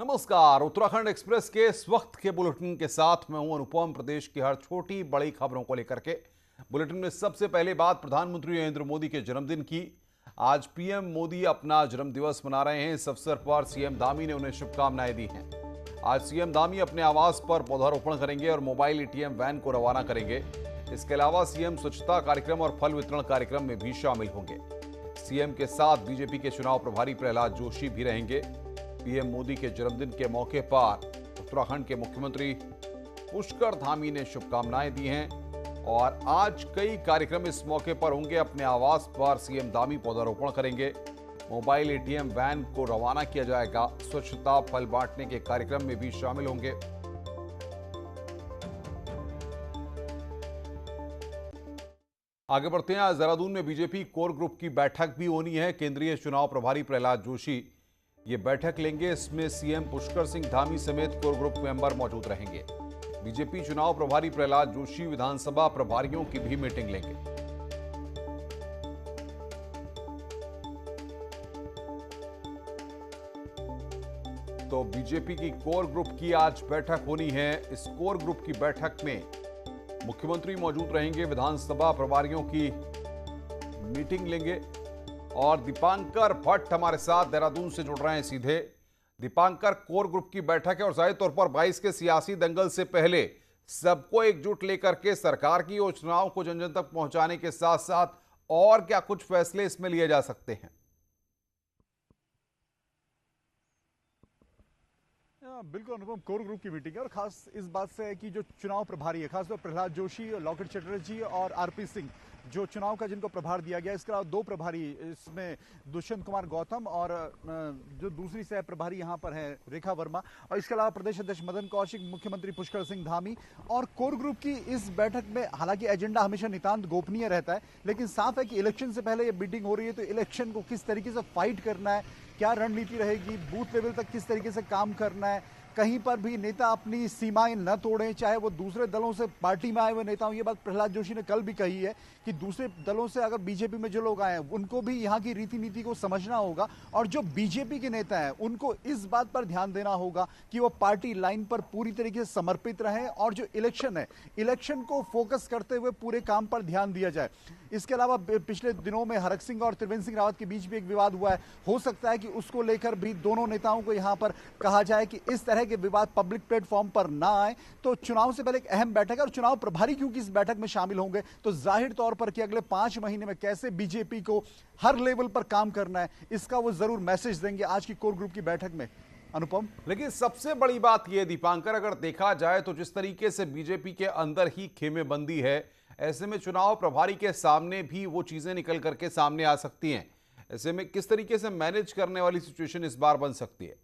नमस्कार। उत्तराखंड एक्सप्रेस के इस वक्त के बुलेटिन के साथ मैं हूं अनुपम। प्रदेश की हर छोटी बड़ी खबरों को लेकर के बुलेटिन में सबसे पहले बात प्रधानमंत्री नरेंद्र मोदी के जन्मदिन की। आज पीएम मोदी अपना जन्मदिवस मना रहे हैं। इस अवसर पर सीएम धामी ने उन्हें शुभकामनाएं दी हैं। आज सीएम धामी अपने आवास पर पौधारोपण करेंगे और मोबाइल एटीएम वैन को रवाना करेंगे। इसके अलावा सीएम स्वच्छता कार्यक्रम और फल वितरण कार्यक्रम में भी शामिल होंगे। सीएम के साथ बीजेपी के चुनाव प्रभारी प्रहलाद जोशी भी रहेंगे। पीएम मोदी के जन्मदिन के मौके पर उत्तराखंड के मुख्यमंत्री पुष्कर धामी ने शुभकामनाएं दी हैं और आज कई कार्यक्रम इस मौके पर होंगे। अपने आवास पर सीएम धामी पौधारोपण करेंगे। मोबाइल एटीएम वैन को रवाना किया जाएगा। स्वच्छता फल बांटने के कार्यक्रम में भी शामिल होंगे। आगे बढ़ते हैं। आज देहरादून में बीजेपी कोर ग्रुप की बैठक भी होनी है। केंद्रीय चुनाव प्रभारी प्रहलाद जोशी ये बैठक लेंगे। इसमें सीएम पुष्कर सिंह धामी समेत कोर ग्रुप मेंबर मौजूद रहेंगे। बीजेपी चुनाव प्रभारी प्रहलाद जोशी विधानसभा प्रभारियों की भी मीटिंग लेंगे। तो बीजेपी की कोर ग्रुप की आज बैठक होनी है। इस कोर ग्रुप की बैठक में मुख्यमंत्री मौजूद रहेंगे, विधानसभा प्रभारियों की मीटिंग लेंगे। और दीपांकर भट्ट हमारे साथ देहरादून से जुड़ रहे हैं सीधे। दीपांकर, कोर ग्रुप की बैठक है और जाहिर तौर पर 22 के सियासी दंगल से पहले सबको एकजुट लेकर के सरकार की योजनाओं को जन जन तक पहुंचाने के साथ साथ और क्या कुछ फैसले इसमें लिए जा सकते हैं? बिल्कुल अनुपम, कोर ग्रुप की मीटिंग है और खास इस बात से है कि जो चुनाव प्रभारी है, खासतौर प्रहलाद जोशी, लॉकेट चटर्जी और आरपी सिंह, जो चुनाव का जिनको प्रभार दिया गया। इसके अलावा दो प्रभारी इसमें दुष्यंत कुमार गौतम और जो दूसरी सह प्रभारी यहाँ पर है रेखा वर्मा, और इसके अलावा प्रदेश अध्यक्ष मदन कौशिक, मुख्यमंत्री पुष्कर सिंह धामी। और कोर ग्रुप की इस बैठक में हालांकि एजेंडा हमेशा नितांत गोपनीय रहता है, लेकिन साफ है कि इलेक्शन से पहले ये मीटिंग हो रही है, तो इलेक्शन को किस तरीके से फाइट करना है, क्या रणनीति रहेगी, बूथ लेवल तक किस तरीके से काम करना है, कहीं पर भी नेता अपनी सीमाएं न तोड़ें, चाहे वो दूसरे दलों से पार्टी में आए हुए नेता हों। ये बात प्रहलाद जोशी ने कल भी कही है कि दूसरे दलों से अगर बीजेपी में जो लोग आए हैं उनको भी यहाँ की रीति नीति को समझना होगा, और जो बीजेपी के नेता हैं उनको इस बात पर ध्यान देना होगा कि वो पार्टी लाइन पर पूरी तरीके से समर्पित रहें और जो इलेक्शन है, इलेक्शन को फोकस करते हुए पूरे काम पर ध्यान दिया जाए। इसके अलावा पिछले दिनों में हरक सिंह और त्रिवेंद्र सिंह रावत के बीच भी एक विवाद हुआ है। हो सकता है कि उसको लेकर भी दोनों नेताओं को यहाँ पर कहा जाए कि इस तरह के विवाद पब्लिक प्लेटफॉर्म पर ना आए। तो चुनाव से पहले एक अहम बैठक है और चुनाव प्रभारी क्योंकि इस बैठक में शामिल होंगे, तो जाहिर तौर पर कि अगले 5 महीने में कैसे बीजेपी को हर लेवल पर काम करना है, इसका वो जरूर मैसेज देंगे आज की कोर ग्रुप की बैठक में। अनुपम, लेकिन सबसे बड़ी बात यह दीपांकर, अगर देखा जाए तो जिस तरीके से बीजेपी के अंदर ही खेमेबंदी है, ऐसे में चुनाव प्रभारी के सामने भी वो चीजें निकल करके सामने आ सकती हैं। ऐसे में किस तरीके से मैनेज करने वाली सिचुएशन इस बार बन सकती है?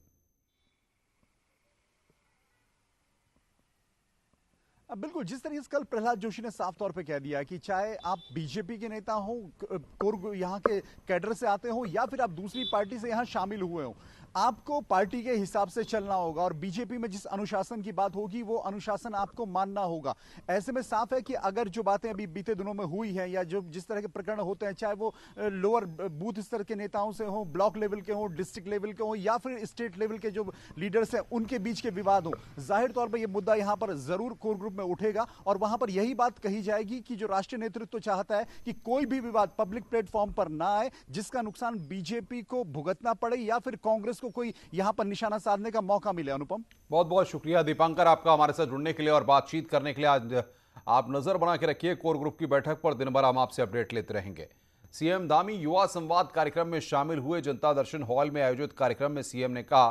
अब बिल्कुल जिस तरीके से कल प्रहलाद जोशी ने साफ तौर पे कह दिया कि चाहे आप बीजेपी के नेता हो, कोर यहाँ के कैडर से आते हो, या फिर आप दूसरी पार्टी से यहाँ शामिल हुए हो, आपको पार्टी के हिसाब से चलना होगा और बीजेपी में जिस अनुशासन की बात होगी वो अनुशासन आपको मानना होगा। ऐसे में साफ है कि अगर जो बातें अभी बीते दिनों में हुई हैं या जो जिस तरह के प्रकरण होते हैं, चाहे वो लोअर बूथ स्तर के नेताओं से हो, ब्लॉक लेवल के हो, डिस्ट्रिक्ट लेवल के हो, या फिर स्टेट लेवल के जो लीडर्स हैं उनके बीच के विवाद हो, जाहिर तौर पर यह मुद्दा यहाँ पर जरूर कोर ग्रुप में उठेगा और वहां पर यही बात कही जाएगी कि जो राष्ट्रीय नेतृत्व चाहता है कि कोई भी विवाद पब्लिक प्लेटफॉर्म पर ना आए जिसका नुकसान बीजेपी को भुगतना पड़े या फिर कांग्रेस को कोई यहां पर निशाना साधने का मौका मिले। अनुपम, बहुत बहुत शुक्रिया दीपांकर आपका हमारे साथ जुड़ने के लिए और बातचीत करने के लिए। आज आप नजर बना के रखिए कोर ग्रुप की बैठक पर, दिन भर हम आपसे अपडेट लेते रहेंगे। सीएम धामी युवा संवाद कार्यक्रम में शामिल हुए। जनता दर्शन हॉल में आयोजित कार्यक्रम में सीएम ने कहा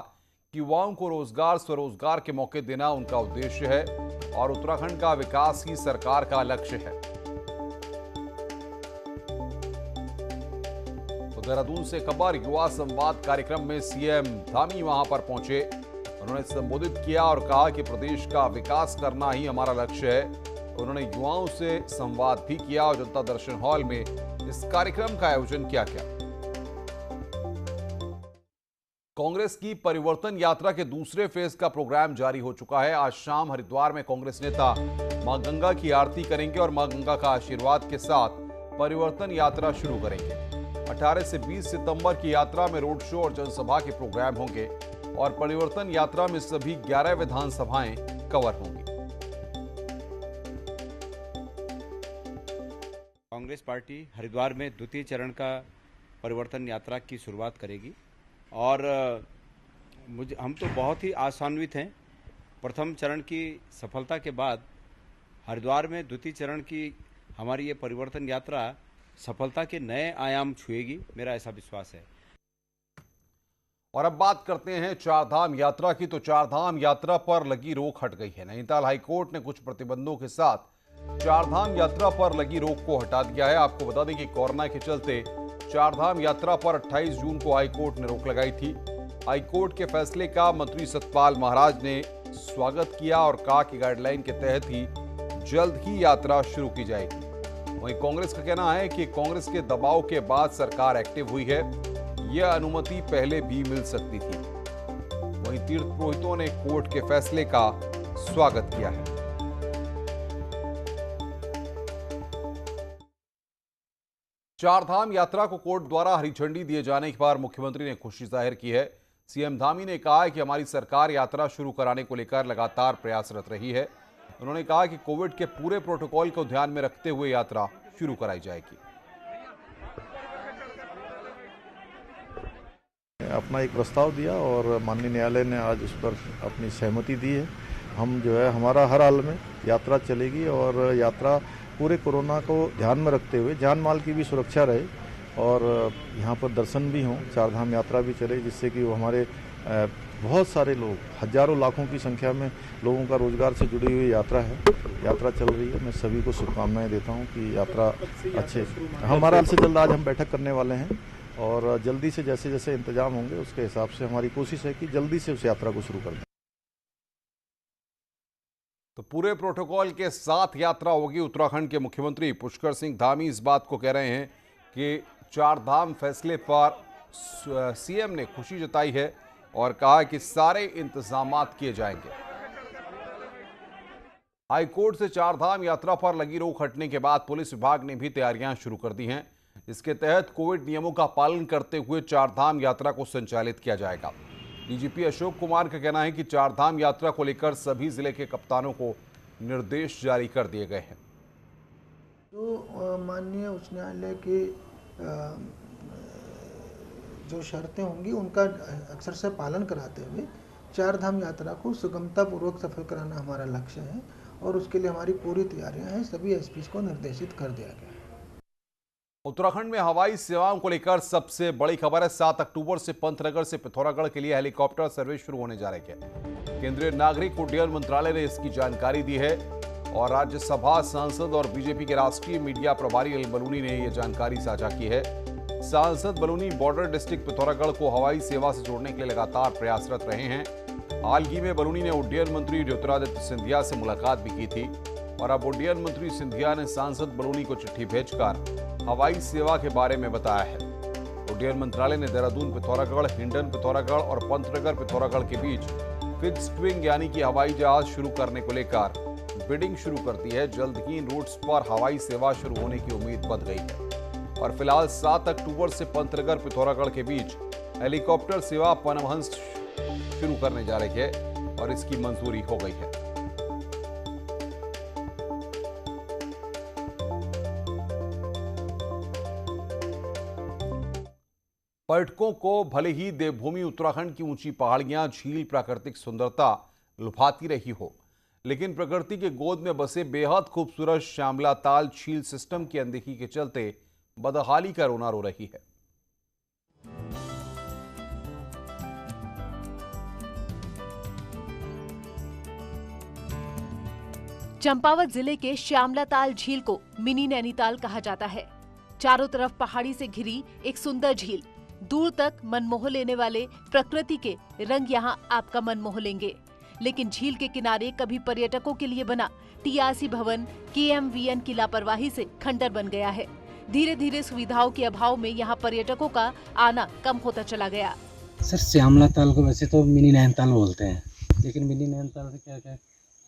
कि युवाओं को रोजगार स्वरोजगार के मौके देना उनका उद्देश्य है और उत्तराखंड का विकास ही सरकार का लक्ष्य है। देहरादून से खबर, युवा संवाद कार्यक्रम में सीएम धामी वहां पर पहुंचे। उन्होंने संबोधित किया और कहा कि प्रदेश का विकास करना ही हमारा लक्ष्य है। उन्होंने युवाओं से संवाद भी किया और जनता दर्शन हॉल में इस कार्यक्रम का आयोजन किया गया। कांग्रेस की परिवर्तन यात्रा के दूसरे फेज का प्रोग्राम जारी हो चुका है। आज शाम हरिद्वार में कांग्रेस नेता मां गंगा की आरती करेंगे और मां गंगा का आशीर्वाद के साथ परिवर्तन यात्रा शुरू करेंगे। 18 से 20 सितंबर की यात्रा में रोड शो और जनसभा के प्रोग्राम होंगे। और परिवर्तन यात्रा में सभी 11 विधानसभाएं कवर होंगी। कांग्रेस पार्टी हरिद्वार में द्वितीय चरण का परिवर्तन यात्रा की शुरुआत करेगी और हम तो बहुत ही आशान्वित हैं। प्रथम चरण की सफलता के बाद हरिद्वार में द्वितीय चरण की हमारी ये परिवर्तन यात्रा सफलता के नए आयाम छुएगी, मेरा ऐसा विश्वास है। और अब बात करते हैं चारधाम यात्रा की। तो चारधाम यात्रा पर लगी रोक हट गई है। नैनीताल हाईकोर्ट ने कुछ प्रतिबंधों के साथ चारधाम यात्रा पर लगी रोक को हटा दिया है। आपको बता दें कि कोरोना के चलते चारधाम यात्रा पर 28 जून को हाईकोर्ट ने रोक लगाई थी। हाईकोर्ट के फैसले का मंत्री सतपाल महाराज ने स्वागत किया और कहा कि गाइडलाइन के तहत ही जल्द ही यात्रा शुरू की जाएगी। वहीं कांग्रेस का कहना है कि कांग्रेस के दबाव के बाद सरकार एक्टिव हुई है, यह अनुमति पहले भी मिल सकती थी। वहीं तीर्थ पुरोहितों ने कोर्ट के फैसले का स्वागत किया है। चारधाम यात्रा को कोर्ट द्वारा हरी झंडी दिए जाने के बाद मुख्यमंत्री ने खुशी जाहिर की है। सीएम धामी ने कहा है कि हमारी सरकार यात्रा शुरू कराने को लेकर लगातार प्रयासरत रही है। उन्होंने कहा कि कोविड के पूरे प्रोटोकॉल को ध्यान में रखते हुए यात्रा शुरू कराई जाएगी। अपना एक प्रस्ताव दिया और माननीय न्यायालय ने आज उस पर अपनी सहमति दी है। हम जो है हमारा हर हाल में यात्रा चलेगी और यात्रा पूरे कोरोना को ध्यान में रखते हुए जान माल की भी सुरक्षा रहे और यहाँ पर दर्शन भी हों, चारधाम यात्रा भी चले, जिससे कि वो हमारे बहुत सारे लोग, हजारों लाखों की संख्या में लोगों का रोजगार से जुड़ी हुई यात्रा है। यात्रा चल रही है। मैं सभी को शुभकामनाएं देता हूँ कि यात्रा अच्छे। हमारा जल्द से जल्द आज हम बैठक करने वाले हैं और जल्दी से जैसे जैसे इंतजाम होंगे उसके हिसाब से हमारी कोशिश है कि जल्दी से उस यात्रा को शुरू कर दें। तो पूरे प्रोटोकॉल के साथ यात्रा होगी। उत्तराखंड के मुख्यमंत्री पुष्कर सिंह धामी इस बात को कह रहे हैं कि चारधाम फैसले पर सीएम ने खुशी जताई है और कहा कि सारे इंतजामात किए जाएंगे। हाईकोर्ट से चारधाम यात्रा पर लगी रोक हटने के बाद पुलिस विभाग ने भी तैयारियां शुरू कर दी हैं। इसके तहत कोविड नियमों का पालन करते हुए चारधाम यात्रा को संचालित किया जाएगा। डीजीपी अशोक कुमार का कहना है कि चारधाम यात्रा को लेकर सभी जिले के कप्तानों को निर्देश जारी कर दिए गए हैं। जो माननीय उच्च न्यायालय के जो शर्तें होंगी उनका अक्सर से पालन कराते हुए चारधाम यात्रा को सुगमता पूर्वक सफल कराना हमारा लक्ष्य है और उसके लिए हमारी पूरी तैयारियां हैं। सभी एसपी को निर्देशित कर दिया गया है। उत्तराखंड में हवाई सेवाओं को लेकर सबसे बड़ी खबर है। 7 अक्टूबर से पंतनगर से पिथौरागढ़ के लिए हेलीकॉप्टर सर्विस शुरू होने जा रही है। केंद्रीय नागरिक उड्डयन मंत्रालय ने इसकी जानकारी दी है और राज्यसभा सांसद और बीजेपी के राष्ट्रीय मीडिया प्रभारी अली बलूनी ने यह जानकारी साझा की है। सांसद बलूनी बॉर्डर डिस्ट्रिक्ट पिथौरागढ़ को हवाई सेवा से जोड़ने के लिए लगातार प्रयासरत रहे हैं। हाल ही में बलूनी ने उड्डयन मंत्री ज्योतिरादित्य सिंधिया से मुलाकात भी की थी और अब उड्डयन मंत्री सिंधिया ने सांसद बलूनी को चिट्ठी भेजकर हवाई सेवा के बारे में बताया है। उड्डयन मंत्रालय ने देहरादून पिथौरागढ़, हिंडन पिथौरागढ़ और पंतनगर पिथौरागढ़ के बीच फिक्स्ड विंग यानी कि हवाई जहाज शुरू करने को लेकर बिडिंग शुरू कर दी है। जल्द ही इन रूट्स पर हवाई सेवा शुरू होने की उम्मीद बन गई है और फिलहाल 7 अक्टूबर से पंतनगर पिथौरागढ़ के बीच हेलीकॉप्टर सेवा पनमहंस शुरू करने जा रही है और इसकी मंजूरी हो गई है। पर्यटकों को भले ही देवभूमि उत्तराखंड की ऊंची पहाड़ियां, झील, प्राकृतिक सुंदरता लुभाती रही हो, लेकिन प्रकृति के गोद में बसे बेहद खूबसूरत श्यामला ताल झील सिस्टम की अनदेखी के चलते बदहाली का रोना रो रही है। चंपावत जिले के श्यामलाताल झील को मिनी नैनीताल कहा जाता है। चारों तरफ पहाड़ी से घिरी एक सुंदर झील, दूर तक मन मोह लेने वाले प्रकृति के रंग यहाँ आपका मन मोह लेंगे। लेकिन झील के किनारे कभी पर्यटकों के लिए बना टीआरसी भवन KMVN की लापरवाही से खंडर बन गया है। धीरे धीरे सुविधाओं के अभाव में यहाँ पर्यटकों का आना कम होता चला गया। सर श्यामलाताल को वैसे तो मिनी नैनीताल बोलते हैं, लेकिन मिनी नैनीताल से क्या क्या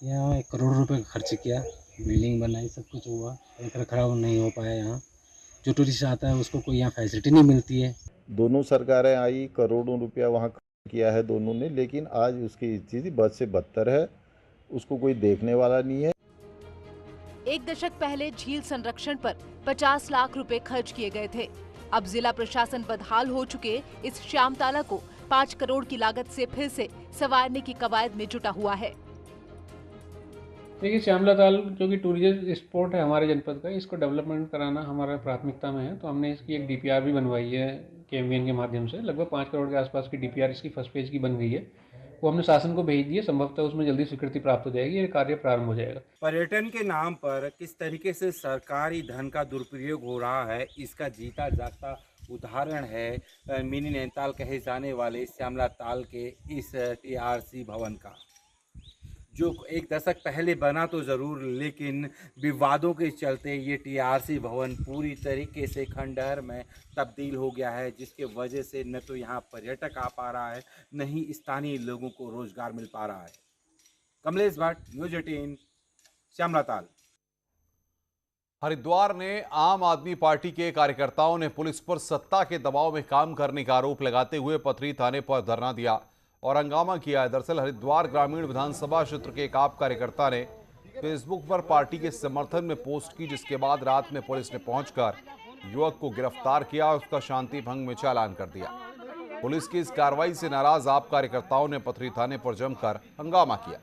यहाँ 1 करोड़ रुपए खर्च किया, बिल्डिंग बनाई, सब कुछ हुआ, एक रखरखाव नहीं हो पाया। यहाँ जो टूरिस्ट आता है उसको कोई यहाँ फैसिलिटी नहीं मिलती है। दोनों सरकारें आई, करोड़ों रुपया वहाँ किया है दोनों ने, लेकिन आज उसकी स्थिति बद से बदतर है, उसको कोई देखने वाला नहीं है। एक दशक पहले झील संरक्षण पर 50 लाख रुपए खर्च किए गए थे। अब जिला प्रशासन बदहाल हो चुके इस श्यामताला को 5 करोड़ की लागत से फिर से संवारने की कवायद में जुटा हुआ है। देखिए, श्यामला ताल जो कि टूरिज्म स्पॉट है हमारे जनपद का, इसको डेवलपमेंट कराना हमारा प्राथमिकता में है। तो हमने इसकी एक डीपीआर भी बनवाई है केएमवीएन के माध्यम से। लगभग 5 करोड़ के आसपास की डीपीआर इसकी फर्स्ट फेज की बन गई है। वो हमने शासन को भेज दी है। संभवतः उसमें जल्दी स्वीकृति प्राप्त हो जाएगी, ये कार्य प्रारंभ हो जाएगा। पर्यटन के नाम पर किस तरीके से सरकारी धन का दुरुपयोग हो रहा है, इसका जीता जागता उदाहरण है मिनी नैनीताल कहे जाने वाले श्यामला ताल के इस टीआरसी भवन का, जो एक दशक पहले बना तो ज़रूर, लेकिन विवादों के चलते ये टीआरसी भवन पूरी तरीके से खंडहर में तब्दील हो गया है, जिसके वजह से न तो यहाँ पर्यटक आ पा रहा है, न ही स्थानीय लोगों को रोजगार मिल पा रहा है। कमलेश भट्ट, न्यूज़ 18, श्यामला ताल। हरिद्वार ने आम आदमी पार्टी के कार्यकर्ताओं ने पुलिस पर सत्ता के दबाव में काम करने का आरोप लगाते हुए पथरी थाने पर धरना दिया और हंगामा किया है। दरअसल हरिद्वार ग्रामीण विधानसभा क्षेत्र के एक आप कार्यकर्ता ने फेसबुक पर पार्टी के समर्थन में पोस्ट की, जिसके बाद रात में पुलिस ने पहुंचकर युवक को गिरफ्तार किया और उसका शांति भंग में चालान कर दिया। पुलिस की इस कार्रवाई से नाराज आप कार्यकर्ताओं ने पथरी थाने पर जमकर हंगामा किया।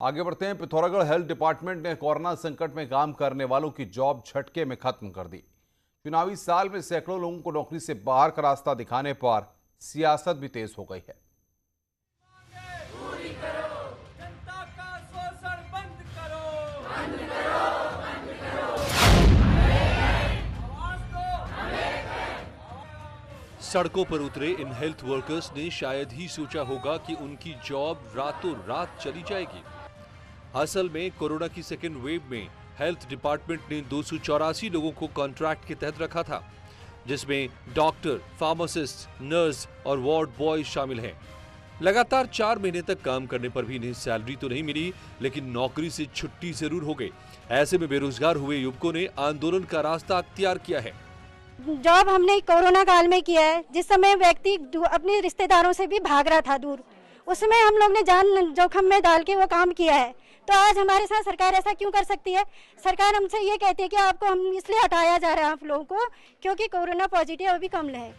आगे बढ़ते हैं। पिथौरागढ़ हेल्थ डिपार्टमेंट ने कोरोना संकट में काम करने वालों की जॉब झटके में खत्म कर दी। चुनावी साल में सैकड़ों लोगों को नौकरी से बाहर का रास्ता दिखाने पर सियासत भी तेज हो गई है। सड़कों पर उतरे इन हेल्थ वर्कर्स ने शायद ही सोचा होगा कि उनकी जॉब रातों रात चली जाएगी। असल में कोरोना की सेकेंड वेव में हेल्थ डिपार्टमेंट ने 284 लोगों को कॉन्ट्रैक्ट के तहत रखा था, जिसमें डॉक्टर, फार्मासिस्ट, नर्स और वार्ड बॉय शामिल हैं। लगातार 4 महीने तक काम करने पर भी इन्हें सैलरी तो नहीं मिली, लेकिन नौकरी से छुट्टी जरूर हो गई। ऐसे में बेरोजगार हुए युवकों ने आंदोलन का रास्ता अख्तियार किया है। जॉब हमने कोरोना काल में किया है, जिस समय व्यक्ति अपने रिश्तेदारों से भी भाग रहा था दूर, उसमें हम लोग ने जान जोखिम में डाल के वो काम किया है। तो आज हमारे साथ सरकार ऐसा क्यों कर सकती है? सरकार हमसे ये कहती है कि आपको हम इसलिए हटाया जा रहा है आप लोगों को, क्योंकि कोरोना पॉजिटिव अभी कम है।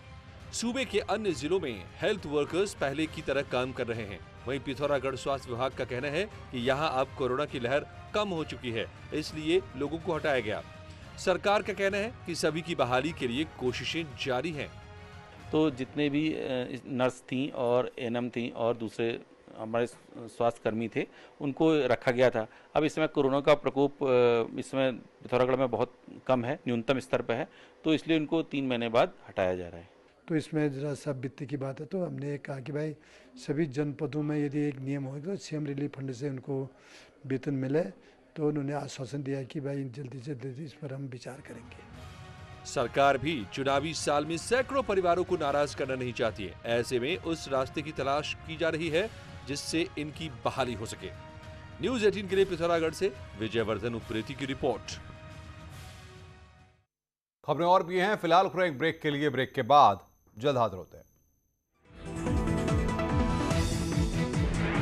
सूबे के अन्य जिलों में हेल्थ वर्कर्स पहले की तरह काम कर रहे हैं। वहीं पिथौरागढ़ स्वास्थ्य विभाग का कहना है कि यहाँ अब कोरोना की लहर कम हो चुकी है, इसलिए लोगों को हटाया गया। सरकार का कहना है कि सभी की बहाली के लिए कोशिशें जारी हैं। तो जितने भी नर्स थी और एएनएम थी और दूसरे हमारे स्वास्थ्य कर्मी थे, उनको रखा गया था। अब इस समय कोरोना का प्रकोप इस समय पिथौरागढ़ में बहुत कम है, न्यूनतम स्तर पर है, तो इसलिए उनको 3 महीने बाद हटाया जा रहा है। तो इसमें जरा सा वित्त की बात है, तो हमने कहा कि भाई सभी जनपदों में यदि एक नियम होगा तो सीएम रिलीफ फंड से उनको वेतन मिले, तो उन्होंने आश्वासन दिया कि भाई जल्दी से जल्दी इस पर हम विचार करेंगे। सरकार भी चुनावी साल में सैकड़ों परिवारों को नाराज करना नहीं चाहती है। ऐसे में उस रास्ते की तलाश की जा रही है जिससे इनकी बहाली हो सके। न्यूज़ 18 के लिए पिथौरागढ़ से विजयवर्धन उप्रेती की रिपोर्ट। खबरें और भी हैं, फिलहाल एक ब्रेक के लिए, ब्रेक के बाद जल्द हाजिर होते हैं।